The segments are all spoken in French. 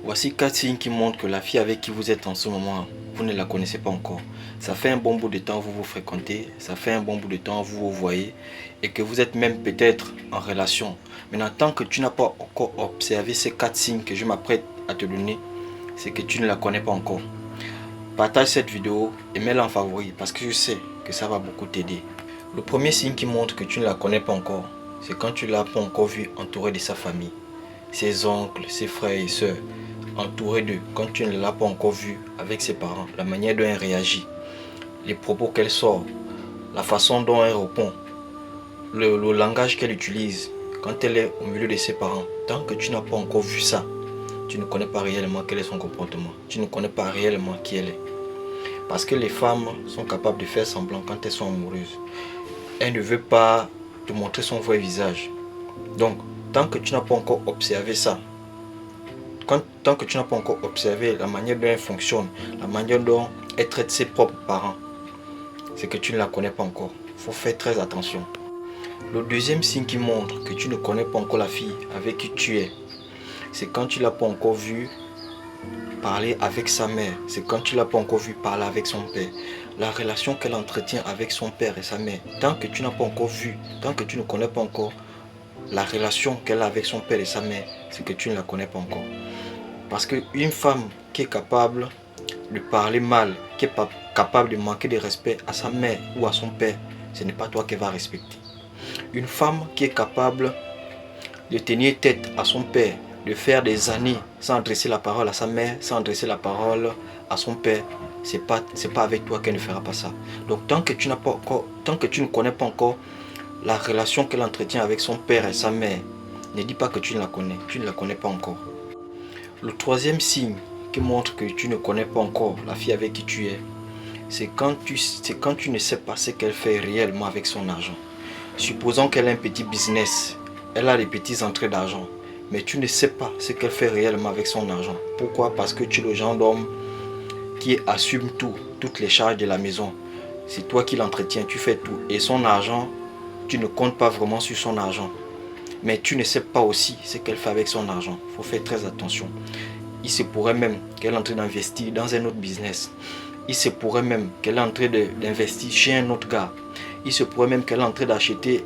Voici 4 signes qui montrent que la fille avec qui vous êtes en ce moment, vous ne la connaissez pas encore. Ça fait un bon bout de temps que vous vous fréquentez, ça fait un bon bout de temps que vous vous voyez et que vous êtes même peut-être en relation. Maintenant, tant que tu n'as pas encore observé ces 4 signes que je m'apprête à te donner, c'est que tu ne la connais pas encore. Partage cette vidéo et mets-la en favori parce que je sais que ça va beaucoup t'aider. Le premier signe qui montre que tu ne la connais pas encore, c'est quand tu ne l'as pas encore vue entourée de sa famille. Ses oncles, ses frères et sœurs, entourés d'eux, quand tu ne l'as pas encore vu avec ses parents, la manière dont elle réagit, les propos qu'elle sort, la façon dont elle répond, le langage qu'elle utilise quand elle est au milieu de ses parents. Tant que tu n'as pas encore vu ça, tu ne connais pas réellement quel est son comportement. Tu ne connais pas réellement qui elle est. Parce que les femmes sont capables de faire semblant quand elles sont amoureuses. Elle ne veut pas te montrer son vrai visage. Donc, tant que tu n'as pas encore observé ça, tant que tu n'as pas encore observé la manière dont elle fonctionne, la manière dont elle traite ses propres parents, c'est que tu ne la connais pas encore. Il faut faire très attention. Le deuxième signe qui montre que tu ne connais pas encore la fille avec qui tu es, c'est quand tu ne l'as pas encore vue parler avec sa mère, c'est quand tu ne l'as pas encore vue parler avec son père. La relation qu'elle entretient avec son père et sa mère, tant que tu n'as pas encore vu, tant que tu ne connais pas encore la relation qu'elle a avec son père et sa mère, c'est que tu ne la connais pas encore. Parce qu'une femme qui est capable de parler mal, qui est capable de manquer de respect à sa mère ou à son père, ce n'est pas toi qu'elle va respecter. Une femme qui est capable de tenir tête à son père, de faire des années sans adresser la parole à sa mère, sans adresser la parole à son père, c'est pas avec toi qu'elle ne fera pas ça. Donc tant que tu ne connais pas encore la relation qu'elle entretient avec son père et sa mère, ne dis pas que tu ne la connais pas encore. Le troisième signe qui montre que tu ne connais pas encore la fille avec qui tu es, c'est quand tu ne sais pas ce qu'elle fait réellement avec son argent. Supposons qu'elle a un petit business, elle a des petites entrées d'argent, mais tu ne sais pas ce qu'elle fait réellement avec son argent. Pourquoi? Parce que tu es le genre d'homme qui assume toutes les charges de la maison. C'est toi qui l'entretiens, tu fais tout. Et son argent, tu ne comptes pas vraiment sur son argent. Mais tu ne sais pas aussi ce qu'elle fait avec son argent. Il faut faire très attention. Il se pourrait même qu'elle est en train d'investir dans un autre business. Il se pourrait même qu'elle est en train d'investir chez un autre gars. Il se pourrait même qu'elle est en train d'acheter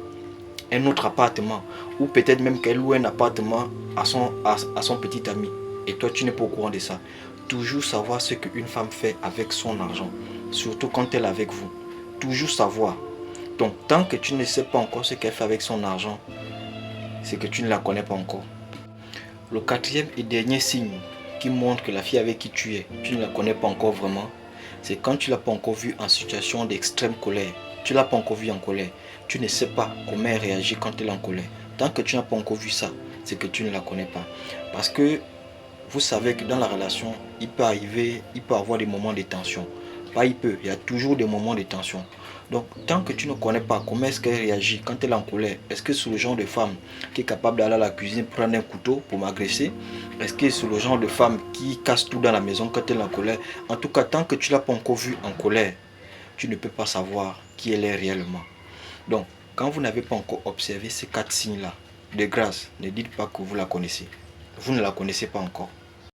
un autre appartement. Ou peut-être même qu'elle loue un appartement à son petit ami. Et toi, tu n'es pas au courant de ça. Toujours savoir ce qu'une femme fait avec son argent. Surtout quand elle est avec vous. Toujours savoir. Donc, tant que tu ne sais pas encore ce qu'elle fait avec son argent, c'est que tu ne la connais pas encore. Le quatrième et dernier signe qui montre que la fille avec qui tu es, tu ne la connais pas encore vraiment, c'est quand tu ne l'as pas encore vue en situation d'extrême colère. Tu ne l'as pas encore vue en colère. Tu ne sais pas comment elle réagit quand elle est en colère. Tant que tu n'as pas encore vu ça, c'est que tu ne la connais pas. Parce que vous savez que dans la relation, il peut avoir des moments de tension. Pas il peut, il y a toujours des moments de tension. Donc, tant que tu ne connais pas comment est-ce qu'elle réagit quand elle est en colère, est-ce que c'est le genre de femme qui est capable d'aller à la cuisine prendre un couteau pour m'agresser? Est-ce que c'est le genre de femme qui casse tout dans la maison quand elle est en colère? En tout cas, tant que tu ne l'as pas encore vue en colère, tu ne peux pas savoir qui elle est réellement. Donc, quand vous n'avez pas encore observé ces 4 signes-là, de grâce, ne dites pas que vous la connaissez. Vous ne la connaissez pas encore.